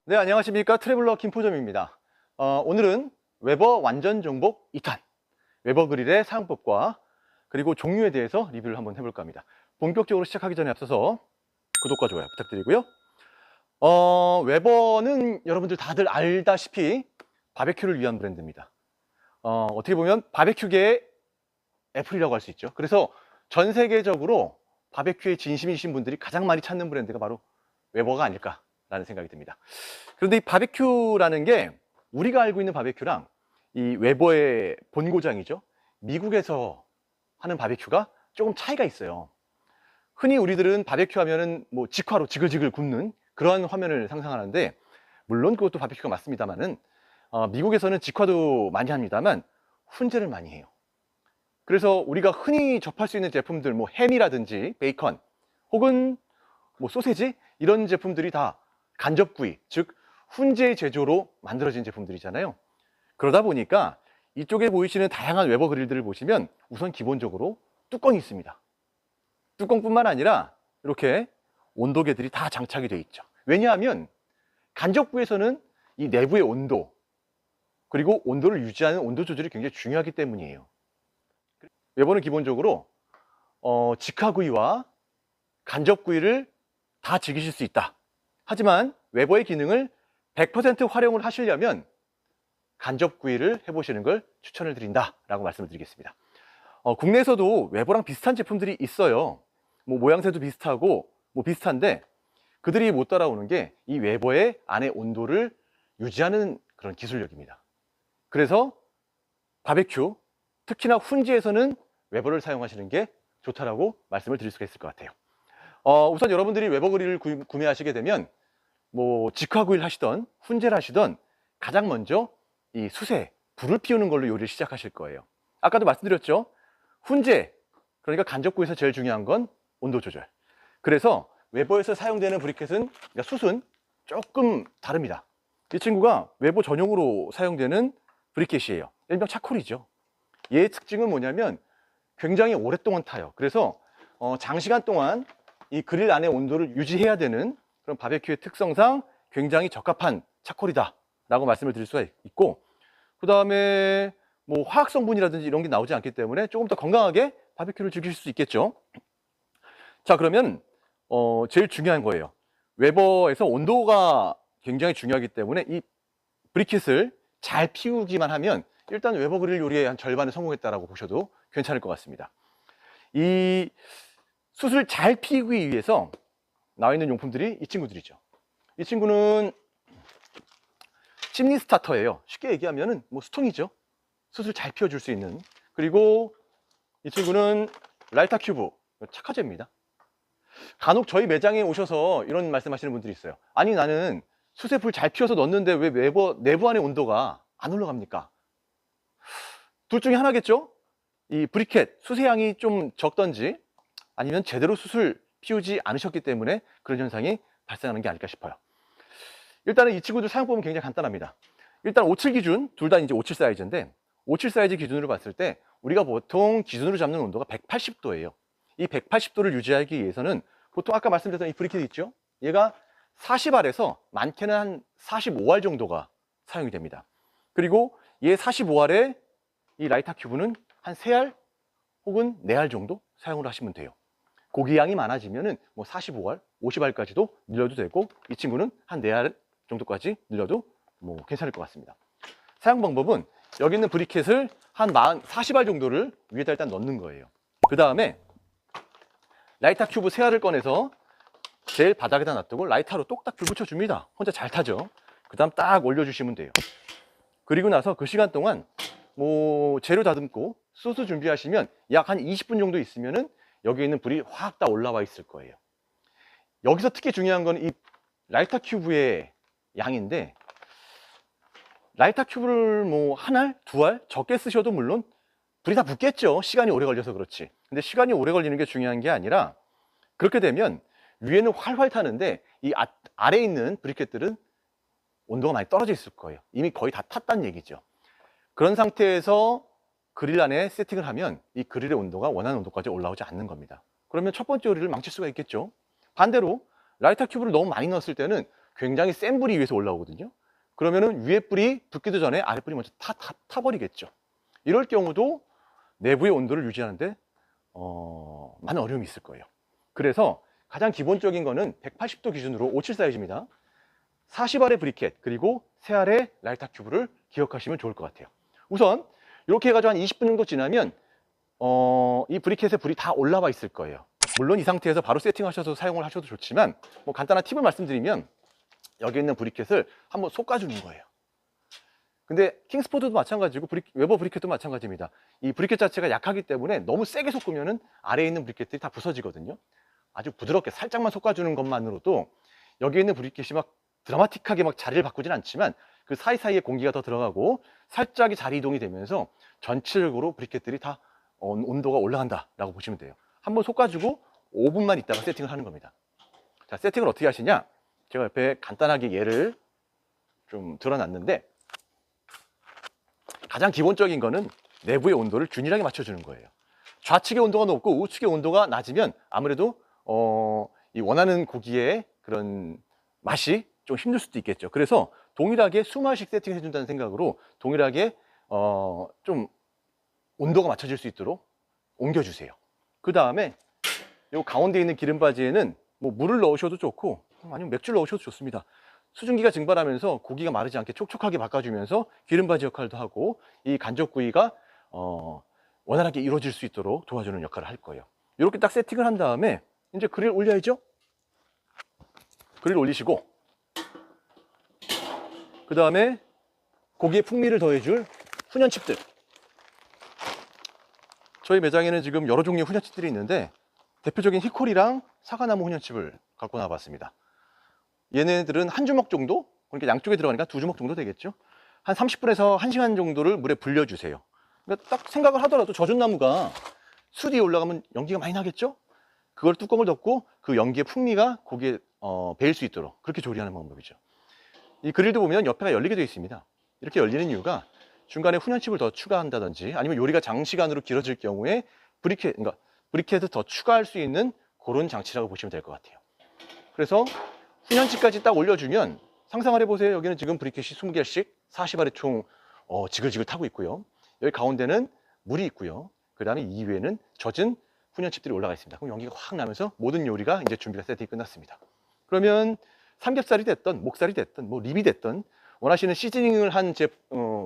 네, 안녕하십니까. 트래블러 김포점입니다. 오늘은 웨버 완전 정복 2탄, 웨버 그릴의 사용법과 그리고 종류에 대해서 리뷰를 한번 해볼까 합니다. 본격적으로 시작하기 전에 앞서서 구독과 좋아요 부탁드리고요. 웨버는 여러분들 다들 알다시피 바베큐를 위한 브랜드입니다. 어떻게 보면 바베큐계의 애플이라고 할 수 있죠. 그래서 전 세계적으로 바베큐에 진심이신 분들이 가장 많이 찾는 브랜드가 바로 웨버가 아닐까라는 생각이 듭니다. 그런데 이 바베큐라는 게 우리가 알고 있는 바베큐랑 이 웨버의 본고장이죠, 미국에서 하는 바베큐가 조금 차이가 있어요. 흔히 우리들은 바베큐 하면은 뭐 직화로 지글지글 굽는 그런 화면을 상상하는데, 물론 그것도 바베큐가 맞습니다만은 미국에서는 직화도 많이 합니다만 훈제를 많이 해요. 그래서 우리가 흔히 접할 수 있는 제품들, 뭐 햄이라든지 베이컨 혹은 뭐 소세지, 이런 제품들이 다 간접구이, 즉 훈제 제조로 만들어진 제품들이잖아요. 그러다 보니까 이쪽에 보이시는 다양한 웨버 그릴들을 보시면 우선 기본적으로 뚜껑이 있습니다. 뚜껑뿐만 아니라 이렇게 온도계들이 다 장착이 되어 있죠. 왜냐하면 간접구이에서는 이 내부의 온도, 그리고 온도를 유지하는 온도 조절이 굉장히 중요하기 때문이에요. 웨버는 기본적으로 직화구이와 간접구이를 다 즐기실 수 있다. 하지만 웨버의 기능을 100% 활용을 하시려면 간접구이를 해보시는 걸 추천을 드린다 라고 말씀을 드리겠습니다. 국내에서도 웨버랑 비슷한 제품들이 있어요. 뭐 모양새도 비슷하고 뭐 비슷한데 그들이 못 따라오는 게 이 웨버의 안의 온도를 유지하는 그런 기술력입니다. 그래서 바베큐, 특히나 훈제에서는 웨버를 사용하시는 게 좋다라고 말씀을 드릴 수가 있을 것 같아요. 우선 여러분들이 웨버 그릴을 구매하시게 되면 뭐 직화구이를 하시던 훈제를 하시던 가장 먼저 이 숯에 불을 피우는 걸로 요리를 시작하실 거예요. 아까도 말씀드렸죠, 훈제, 그러니까 간접구이에서 제일 중요한 건 온도 조절. 그래서 웨버에서 사용되는 브리켓은, 그러니까 숯은 조금 다릅니다. 이 친구가 웨버 전용으로 사용되는 브리켓이에요. 일명 차콜이죠. 얘의 특징은 뭐냐면 굉장히 오랫동안 타요. 그래서 장시간 동안 이 그릴 안의 온도를 유지해야 되는 그런 바베큐의 특성상 굉장히 적합한 차콜이다 라고 말씀을 드릴 수가 있고, 그 다음에 뭐 화학 성분이라든지 이런 게 나오지 않기 때문에 조금 더 건강하게 바베큐를 즐기실 수 있겠죠. 자, 그러면 제일 중요한 거예요. 웨버에서 온도가 굉장히 중요하기 때문에 이 브리켓을 잘 피우기만 하면 일단 웨버 그릴 요리의 한 절반을 성공했다라고 보셔도 괜찮을 것 같습니다. 이 숯을 잘 피우기 위해서 나와 있는 용품들이 이 친구들이죠. 이 친구는 침니 스타터예요. 쉽게 얘기하면은 뭐 수통이죠. 숯을 잘 피워줄 수 있는. 그리고 이 친구는 라이터 큐브, 착화제입니다. 간혹 저희 매장에 오셔서 이런 말씀하시는 분들이 있어요. 아니, 나는 숯에 불 잘 피워서 넣었는데 왜 내부 안의 온도가 안 올라갑니까? 둘 중에 하나겠죠? 이 브리켓, 숯의 양이 좀 적던지 아니면 제대로 숯을 피우지 않으셨기 때문에 그런 현상이 발생하는 게 아닐까 싶어요. 일단은 이 친구들 사용법은 굉장히 간단합니다. 일단 57 기준, 둘 다 이제 57 사이즈인데 57 사이즈 기준으로 봤을 때 우리가 보통 기준으로 잡는 온도가 180도예요. 이 180도를 유지하기 위해서는 보통 아까 말씀드렸던 이 브리켓 있죠? 얘가 40R에서 많게는 한 45R 정도가 사용이 됩니다. 그리고 얘 45R에 이 라이터 큐브는 한 3R 혹은 4R 정도 사용을 하시면 돼요. 고기 양이 많아지면은 뭐 45R, 50R까지도 늘려도 되고, 이 친구는 한 4R 정도까지 늘려도 뭐 괜찮을 것 같습니다. 사용 방법은 여기 있는 브리켓을 한 40R 정도를 위에다 일단 넣는 거예요. 그 다음에 라이터 큐브 3R을 꺼내서 제일 바닥에다 놔두고 라이터로 똑딱 불 붙여줍니다. 혼자 잘 타죠. 그 다음 딱 올려주시면 돼요. 그리고 나서 그 시간 동안 뭐 재료 다듬고 소스 준비하시면 약 한 20분 정도 있으면은 여기 있는 불이 확 다 올라와 있을 거예요. 여기서 특히 중요한 건 이 라이터 큐브의 양인데, 라이터 큐브를 뭐 한 알, 두 알 적게 쓰셔도 물론 불이 다 붙겠죠. 시간이 오래 걸려서 그렇지. 근데 시간이 오래 걸리는 게 중요한 게 아니라, 그렇게 되면 위에는 활활 타는데 이 아래에 있는 브리켓들은 온도가 많이 떨어져 있을 거예요. 이미 거의 다 탔다는 얘기죠. 그런 상태에서 그릴 안에 세팅을 하면 이 그릴의 온도가 원하는 온도까지 올라오지 않는 겁니다. 그러면 첫 번째 요리를 망칠 수가 있겠죠. 반대로 라이터 큐브를 너무 많이 넣었을 때는 굉장히 센 불이 위에서 올라오거든요. 그러면은 위에 불이 붙기도 전에 아래 불이 먼저 타버리겠죠. 이럴 경우도 내부의 온도를 유지하는데 많은 어려움이 있을 거예요. 그래서 가장 기본적인 거는 180도 기준으로 57 사이즈입니다. 40알의 브리켓 그리고 3알의 라이터 큐브를 기억하시면 좋을 것 같아요. 우선 이렇게 해가지고 한 20분 정도 지나면 이 브리켓에 불이 다 올라와 있을 거예요. 물론 이 상태에서 바로 세팅하셔서 사용을 하셔도 좋지만 뭐 간단한 팁을 말씀드리면 여기 있는 브리켓을 한번 솎아주는 거예요. 근데 킹스포드도 마찬가지고 웨버 브리켓도 마찬가지입니다. 이 브리켓 자체가 약하기 때문에 너무 세게 솎으면은 아래에 있는 브리켓들이 다 부서지거든요. 아주 부드럽게 살짝만 솎아주는 것만으로도 여기 있는 브리켓이 막 드라마틱하게 막 자리를 바꾸진 않지만 그 사이사이에 공기가 더 들어가고 살짝이 자리 이동이 되면서 전체적으로 브리켓들이 다 온도가 올라간다라고 보시면 돼요. 한번 솎아주고 5분만 있다가 세팅을 하는 겁니다. 자, 세팅을 어떻게 하시냐? 제가 옆에 간단하게 예를 좀 드러놨는데 가장 기본적인 거는 내부의 온도를 균일하게 맞춰주는 거예요. 좌측의 온도가 높고 우측의 온도가 낮으면 아무래도 이 원하는 고기의 그런 맛이 좀 힘들 수도 있겠죠. 그래서 동일하게 수마씩 세팅해 준다는 생각으로 동일하게 좀 온도가 맞춰질 수 있도록 옮겨주세요. 그 다음에 이 가운데 있는 기름바지에는 뭐 물을 넣으셔도 좋고 아니면 맥주를 넣으셔도 좋습니다. 수증기가 증발하면서 고기가 마르지 않게 촉촉하게 바꿔주면서 기름바지 역할도 하고 이 간접구이가 원활하게 이루어질 수 있도록 도와주는 역할을 할 거예요. 이렇게 딱 세팅을 한 다음에 이제 그릴 올려야죠. 그릴 올리시고 그 다음에 고기에 풍미를 더해줄 훈연칩들. 저희 매장에는 지금 여러 종류의 훈연칩들이 있는데 대표적인 히콜이랑 사과나무 훈연칩을 갖고 나와봤습니다. 얘네들은 한 주먹 정도? 그러니까 양쪽에 들어가니까 2주먹 정도 되겠죠. 한 30분에서 1시간 정도를 물에 불려주세요. 그러니까 딱 생각을 하더라도 젖은 나무가 숯 위에 올라가면 연기가 많이 나겠죠? 그걸 뚜껑을 덮고 그 연기의 풍미가 고기에 배일 수 있도록 그렇게 조리하는 방법이죠. 이 그릴도 보면 옆에가 열리게 되어 있습니다. 이렇게 열리는 이유가 중간에 훈연칩을 더 추가한다든지 아니면 요리가 장시간으로 길어질 경우에 브리켓을 더 추가할 수 있는 그런 장치라고 보시면 될 것 같아요. 그래서 훈연칩까지 딱 올려주면 상상을 해보세요. 여기는 지금 브리켓이 20개씩 40알에 총 지글지글 타고 있고요. 여기 가운데는 물이 있고요. 그 다음에 이 위에는 젖은 훈연칩들이 올라가 있습니다. 그럼 연기가 확 나면서 모든 요리가 이제 준비가 세팅이 끝났습니다. 그러면 삼겹살이 됐든 목살이 됐든 뭐 립이 됐든 원하시는 시즈닝을 한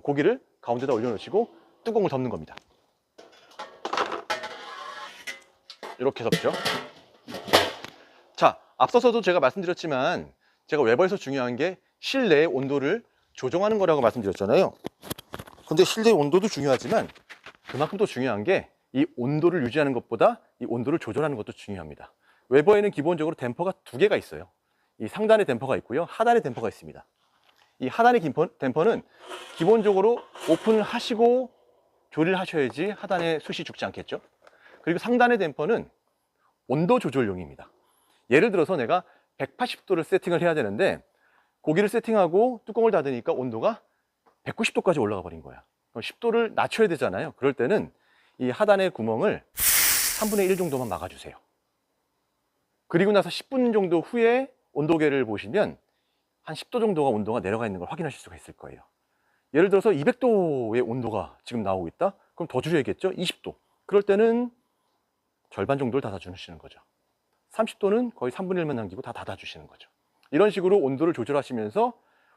고기를 가운데다 올려놓으시고 뚜껑을 덮는 겁니다. 이렇게 덮죠. 자, 앞서서도 제가 말씀드렸지만 제가 웨버에서 중요한 게 실내의 온도를 조정하는 거라고 말씀드렸잖아요. 근데 실내 온도도 중요하지만 그만큼 또 중요한 게 이 온도를 유지하는 것보다 이 온도를 조절하는 것도 중요합니다. 웨버에는 기본적으로 댐퍼가 2개가 있어요. 이 상단에 댐퍼가 있고요. 하단에 댐퍼가 있습니다. 이 하단의 댐퍼는 기본적으로 오픈을 하시고 조리를 하셔야지 하단에 숯이 죽지 않겠죠. 그리고 상단의 댐퍼는 온도 조절용입니다. 예를 들어서 내가 180도를 세팅을 해야 되는데 고기를 세팅하고 뚜껑을 닫으니까 온도가 190도까지 올라가 버린 거야. 그럼 10도를 낮춰야 되잖아요. 그럴 때는 이 하단의 구멍을 3분의 1 정도만 막아주세요. 그리고 나서 10분 정도 후에 온도계를 보시면 한 10도 정도가 온도가 내려가 있는 걸 확인하실 수가 있을 거예요. 예를 들어서 200도의 온도가 지금 나오고 있다? 그럼 더 줄여야겠죠? 20도. 그럴 때는 절반 정도를 닫아주시는 거죠. 30도는 거의 3분의 1만 남기고 다 닫아주시는 거죠. 이런 식으로 온도를 조절하시면서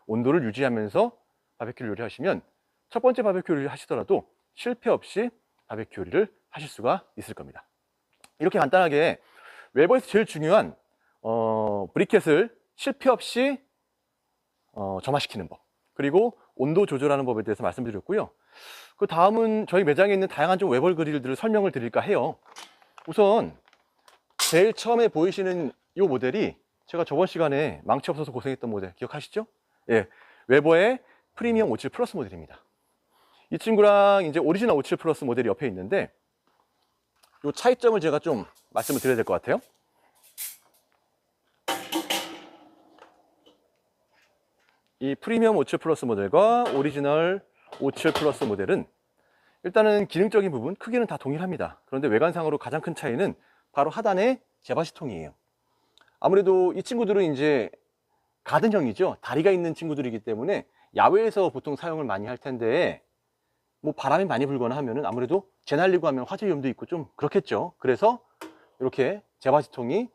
온도를 유지하면서 바베큐 요리하시면 첫 번째 바베큐 요리를 하시더라도 실패 없이 바베큐 요리를 하실 수가 있을 겁니다. 이렇게 간단하게 웨버에서 제일 중요한 브리켓을 실패 없이 점화시키는 법, 그리고 온도 조절하는 법에 대해서 말씀드렸고요. 그 다음은 저희 매장에 있는 다양한 좀 웨버 그릴들을 설명을 드릴까 해요. 우선 제일 처음에 보이시는 이 모델이 제가 저번 시간에 망치 없어서 고생했던 모델 기억하시죠? 예, 웨버의 프리미엄 57 플러스 모델입니다. 이 친구랑 이제 오리지널 57 플러스 모델이 옆에 있는데 이 차이점을 제가 좀 말씀을 드려야 될 것 같아요. 이 프리미엄 57 플러스 모델과 오리지널 57 플러스 모델은 일단은 기능적인 부분 크기는 다 동일합니다. 그런데 외관상으로 가장 큰 차이는 바로 하단의 제바시통이에요. 아무래도 이 친구들은 이제 가든형이죠. 다리가 있는 친구들이기 때문에 야외에서 보통 사용을 많이 할 텐데, 뭐 바람이 많이 불거나 하면은 아무래도 재날리고 하면 화재 위험도 있고 좀 그렇겠죠. 그래서 이렇게 재바지통이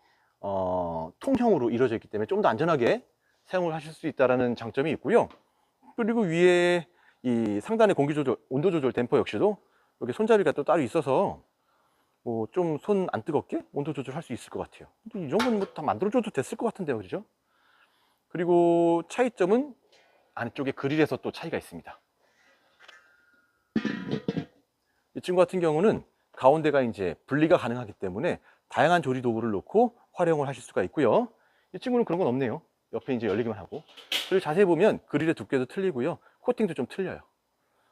통형으로 이루어져 있기 때문에 좀 더 안전하게 사용을 하실 수 있다는 장점이 있고요. 그리고 위에 이 상단의 공기 조절, 온도 조절 댐퍼 역시도 여기 손잡이가 또 따로 있어서 뭐 좀 손 안 뜨겁게 온도 조절할 수 있을 것 같아요. 이 정도는 뭐 다 만들어줘도 됐을 것 같은데요, 그죠? 그리고 차이점은 안쪽에 그릴에서 또 차이가 있습니다. 이 친구 같은 경우는 가운데가 이제 분리가 가능하기 때문에 다양한 조리 도구를 놓고 활용을 하실 수가 있고요. 이 친구는 그런 건 없네요. 옆에 이제 열리기만 하고. 그리고 자세히 보면 그릴의 두께도 틀리고요. 코팅도 좀 틀려요.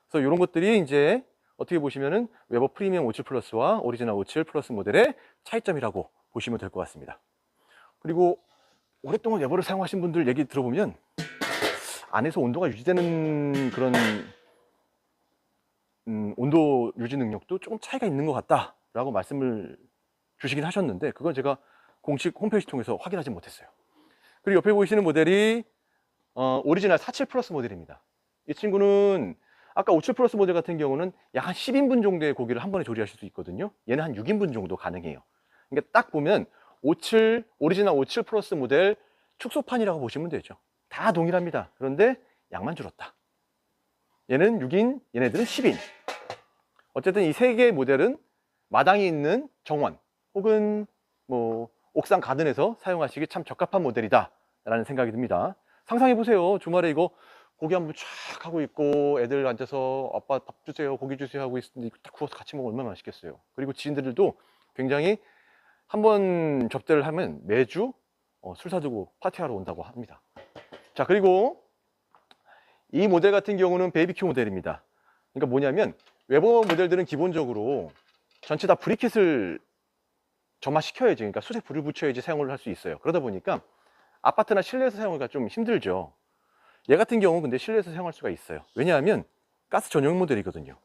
그래서 이런 것들이 이제 어떻게 보시면은 웨버 프리미엄 57 플러스와 오리지널 57 플러스 모델의 차이점이라고 보시면 될 것 같습니다. 그리고 오랫동안 웨버를 사용하신 분들 얘기 들어보면 안에서 온도가 유지되는 그런 온도 유지 능력도 조금 차이가 있는 것 같다라고 말씀을 주시긴 하셨는데, 그건 제가 공식 홈페이지 통해서 확인하지 못했어요. 그리고 옆에 보이시는 모델이 오리지널 47 플러스 모델입니다. 이 친구는 아까 57 플러스 모델 같은 경우는 약 한 10인분 정도의 고기를 한 번에 조리하실 수 있거든요. 얘는 한 6인분 정도 가능해요. 그러니까 딱 보면 오리지널 57 플러스 모델 축소판이라고 보시면 되죠. 다 동일합니다. 그런데 양만 줄었다. 얘는 6인, 얘네들은 10인. 어쨌든 이 세 개의 모델은 마당이 있는 정원 혹은 뭐 옥상 가든에서 사용하시기 참 적합한 모델이다 라는 생각이 듭니다. 상상해 보세요. 주말에 이거 고기 한번 쫙 하고 있고 애들 앉아서 아빠 밥 주세요, 고기 주세요 하고 있는데 딱 구워서 같이 먹으면 얼마나 맛있겠어요. 그리고 지인들도 굉장히 한번 접대를 하면 매주 술 사주고 파티하러 온다고 합니다. 자, 그리고 이 모델 같은 경우는 베이비큐 모델입니다. 그러니까 뭐냐면 웨버 모델들은 기본적으로 전체 다 브리켓을 점화시켜야지, 그러니까 수세 불을 붙여야지 사용을 할 수 있어요. 그러다 보니까 아파트나 실내에서 사용하기가 좀 힘들죠. 얘 같은 경우는 근데 실내에서 사용할 수가 있어요. 왜냐하면 가스 전용 모델이거든요.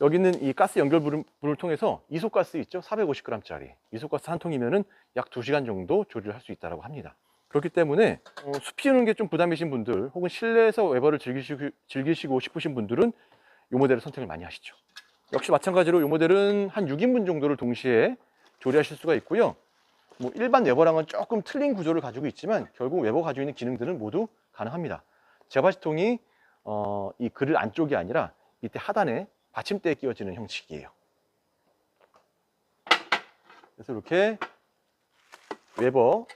여기는 이 가스 연결부를 통해서 이소가스 있죠? 450g짜리 이소가스 한 통이면은 약 2시간 정도 조리를 할 수 있다고 합니다. 그렇기 때문에 숲 피우는 게 좀 부담이신 분들 혹은 실내에서 웨버를 즐기시고 싶으신 분들은 이 모델을 선택을 많이 하시죠. 역시 마찬가지로 이 모델은 한 6인분 정도를 동시에 조리하실 수가 있고요. 뭐 일반 웨버랑은 조금 틀린 구조를 가지고 있지만 결국 웨버 가지고 있는 기능들은 모두 가능합니다. 재바시통이 이 그릴 안쪽이 아니라 밑에 하단에 받침대에 끼워지는 형식이에요. 그래서 이렇게 웨버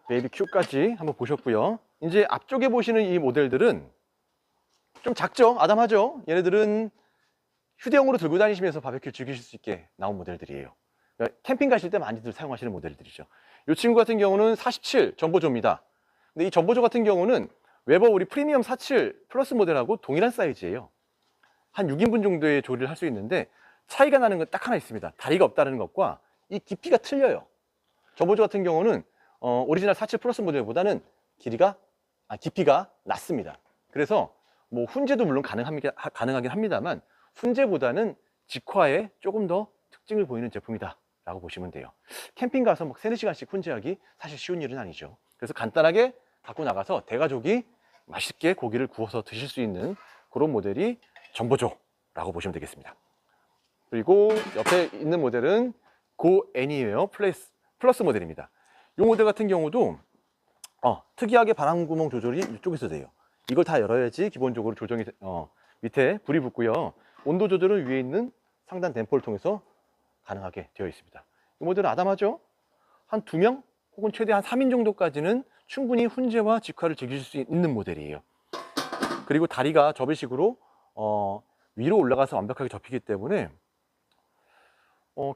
베이비큐까지 한번 보셨고요. 이제 앞쪽에 보시는 이 모델들은 좀 작죠? 아담하죠? 얘네들은 휴대용으로 들고 다니시면서 바베큐 즐기실 수 있게 나온 모델들이에요. 그러니까 캠핑 가실 때 많이들 사용하시는 모델들이죠. 이 친구 같은 경우는 47 전보조입니다. 근데 이 전보조 같은 경우는 웨버 우리 프리미엄 47 플러스 모델하고 동일한 사이즈예요. 한 6인분 정도의 조리를 할 수 있는데 차이가 나는 건 딱 하나 있습니다. 다리가 없다는 것과 이 깊이가 틀려요. 전보조 같은 경우는 오리지널 47 플러스 모델보다는 깊이가 낮습니다. 그래서 뭐 훈제도 물론 가능하긴 합니다만 훈제보다는 직화에 조금 더 특징을 보이는 제품이다 라고 보시면 돼요. 캠핑 가서 막 3-4시간씩 훈제하기 사실 쉬운 일은 아니죠. 그래서 간단하게 갖고 나가서 대가족이 맛있게 고기를 구워서 드실 수 있는 그런 모델이 전보조라고 보시면 되겠습니다. 그리고 옆에 있는 모델은 고 애니웨어 플러스 모델입니다. 이 모델 같은 경우도 특이하게 바람구멍 조절이 이쪽에서 돼요. 이걸 다 열어야지 기본적으로 조정이 밑에 불이 붙고요. 온도 조절은 위에 있는 상단 댐퍼를 통해서 가능하게 되어 있습니다. 이 모델은 아담하죠? 한 2명 혹은 최대 한 3인 정도까지는 충분히 훈제와 직화를 즐기실 수 있는 모델이에요. 그리고 다리가 접이식으로 위로 올라가서 완벽하게 접히기 때문에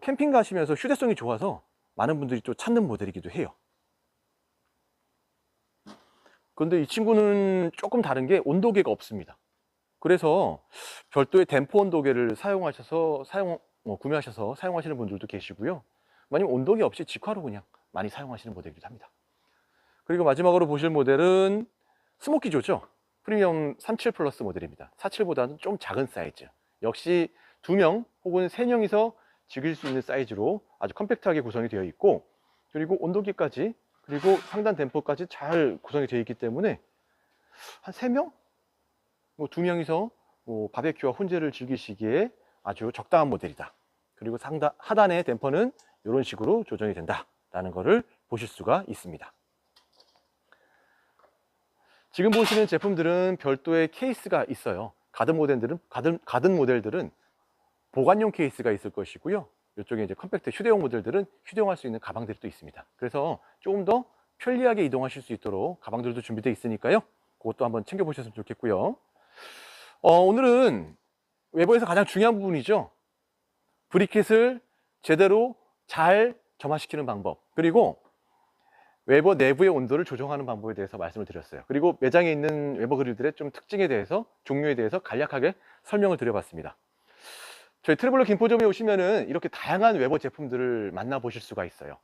캠핑 가시면서 휴대성이 좋아서 많은 분들이 또 찾는 모델이기도 해요. 그런데 이 친구는 조금 다른 게 온도계가 없습니다. 그래서 별도의 댐퍼 온도계를 구매하셔서 사용하시는 분들도 계시고요. 아니면 온도계 없이 직화로 그냥 많이 사용하시는 모델이기도 합니다. 그리고 마지막으로 보실 모델은 스모키조죠. 프리미엄 37 플러스 모델입니다. 47보다는 좀 작은 사이즈. 역시 2명 혹은 3명이서 즐길 수 있는 사이즈로 아주 컴팩트하게 구성이 되어 있고, 그리고 온도계까지 그리고 상단 댐퍼까지 잘 구성이 되어 있기 때문에 한 3명? 뭐 2명이서 뭐 바베큐와 훈제를 즐기시기에 아주 적당한 모델이다. 그리고 하단의 댐퍼는 이런 식으로 조정이 된다라는 것을 보실 수가 있습니다. 지금 보시는 제품들은 별도의 케이스가 있어요. 가든 모델들은 보관용 케이스가 있을 것이고요. 이쪽에 이제 컴팩트 휴대용 모델들은 휴대용할 수 있는 가방들이 또 있습니다. 그래서 조금 더 편리하게 이동하실 수 있도록 가방들도 준비되어 있으니까요. 그것도 한번 챙겨보셨으면 좋겠고요. 오늘은 외부에서 가장 중요한 부분이죠. 브리켓을 제대로 잘 점화시키는 방법, 그리고 웨버 내부의 온도를 조정하는 방법에 대해서 말씀을 드렸어요. 그리고 매장에 있는 웨버 그릴들의 좀 특징에 대해서, 종류에 대해서 간략하게 설명을 드려봤습니다. 저희 트래블러 김포점에 오시면은 이렇게 다양한 웨버 제품들을 만나보실 수가 있어요.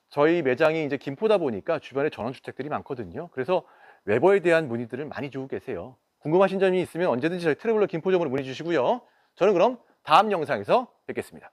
저희 매장이 이제 김포다 보니까 주변에 전원주택들이 많거든요. 그래서 웨버에 대한 문의들을 많이 주고 계세요. 궁금하신 점이 있으면 언제든지 저희 트래블러 김포점으로 문의 주시고요. 저는 그럼 다음 영상에서 뵙겠습니다.